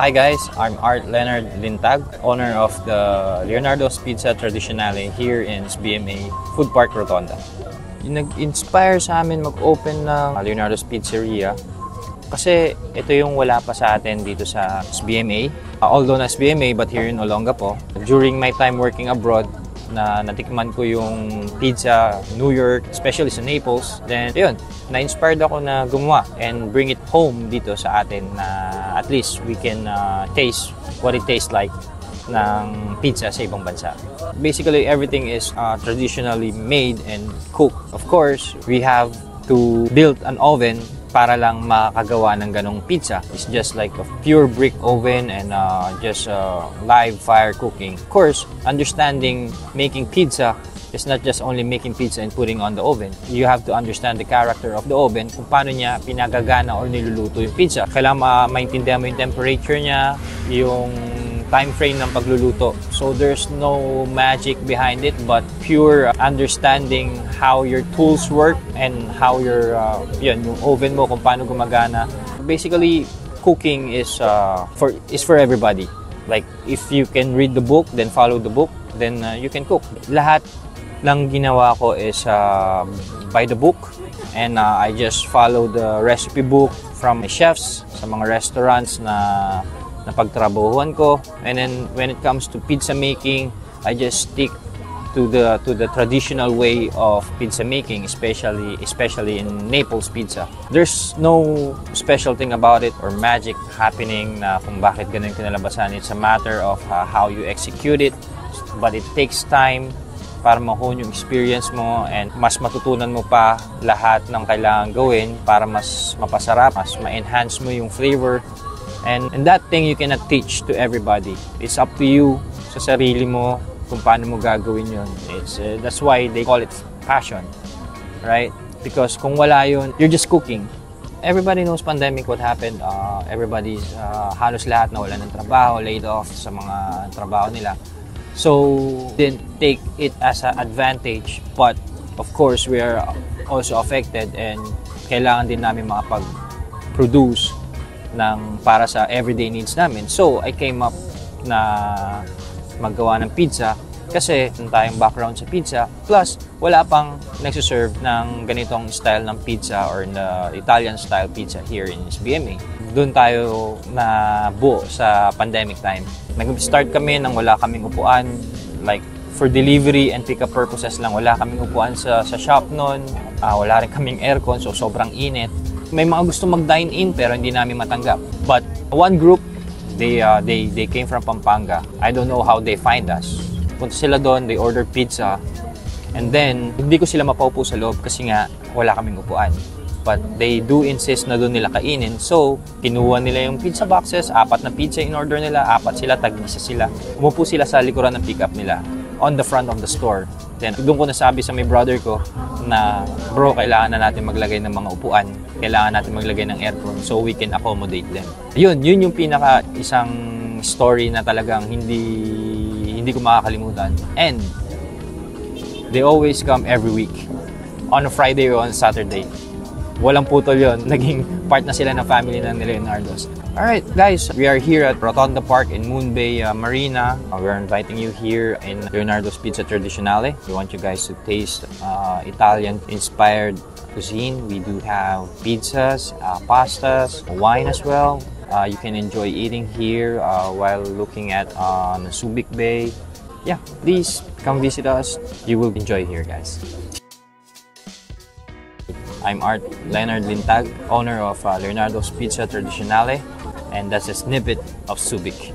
Hi guys, I'm Art Leonard Lintag, owner of the Leonardo's Pizza Tradicionale here in SBMA Food Park Rotonda. Yung nag-inspire sa amin mag-open ng Leonardo's Pizzeria kasi ito yung wala pa sa atin dito sa SBMA. Although na SBMA but here in Olongapo. During my time working abroad, na natikman ko yung pizza New York, especially sa Naples. Then, yun, na-inspired ako na gumawa and bring it home dito sa atin na at least we can taste what it tastes like ng pizza sa ibang bansa. Basically, everything is traditionally made and cooked. Of course, we have to build an oven para lang makagawa ng ganong pizza. It's just like a pure brick oven and just live fire cooking. Of course, understanding making pizza is not just only making pizza and putting on the oven. You have to understand the character of the oven, kung paano niya pinagagana or niluluto yung pizza. Kailangan maintindihan mo yung temperature niya, yung time frame ng pagluluto. So there's no magic behind it but pure understanding how your tools work and how your yung oven mo kung paano gumagana. Basically, cooking is for everybody. Like if you can read the book, then follow the book, then you can cook. Lahat lang ginawa ko is by the book and I just follow the recipe book from my chefs sa mga restaurants na napagtrabahuan ko. And then when it comes to pizza making, I just stick to the traditional way of pizza making, especially in Naples pizza. There's no special thing about it or magic happening na kung bakit ganun kinalabasan. It's a matter of how you execute it, but it takes time para ma-hone yung experience mo and mas matutunan mo pa lahat ng kailangan gawin para mas mapasarap, mas ma-enhance mo yung flavor. And that thing you cannot teach to everybody. It's up to you sa sarili mo kung paano mo gagawin yun. That's why they call it passion, right? Because kung wala yun, you're just cooking. Everybody knows pandemic, what happened. Everybody's halos lahat nawalan ng trabaho, laid off sa mga trabaho nila. So, didn't take it as an advantage. But, of course, we are also affected and kailangan din namin makapag-produce ng para sa everyday needs namin. So, I came up na maggawa ng pizza kasi tayong background sa pizza. Plus, wala pang nagsiserve ng ganitong style ng pizza or na Italian style pizza here in SBMA. Doon tayo na buo sa pandemic time. Nag-start kami nang wala kaming upuan. Like, for delivery and pick-up purposes lang. Wala kaming upuan sa shop noon. Wala rin kaming aircon, so sobrang init. May mga gusto mag-dine-in pero hindi namin matanggap. But one group, they came from Pampanga. I don't know how they find us. Punta sila doon, they ordered pizza. And then, hindi ko sila mapaupo sa loob kasi nga wala kaming upuan. But they do insist na doon nila kainin. So, kinuha nila yung pizza boxes, 4 na pizza in order nila, 4 sila, tag-isa sila. Umupo sila sa likuran ng pick-up nila on the front of the store. Then, doon ko nasabi sa my brother ko na, bro, kailangan na natin maglagay ng mga upuan. Kailangan natin maglagay ng aircon so we can accommodate them. Yun yung pinaka isang story na talagang hindi ko makakalimutan. And they always come every week. On a Friday or on Saturday. Walang putol yun. Naging part na sila ng family ng Leonardo's. Alright guys, we are here at Rotonda Park in Moon Bay Marina. We're inviting you here in Leonardo's Pizza Tradicionale. We want you guys to taste Italian-inspired cuisine. We do have pizzas, pastas, wine as well. You can enjoy eating here while looking at Subic Bay. Yeah, please come visit us. You will enjoy here, guys. I'm Art Leonard Lintag, owner of Leonardo's Pizza Tradicionale, and that's a snippet of Subic.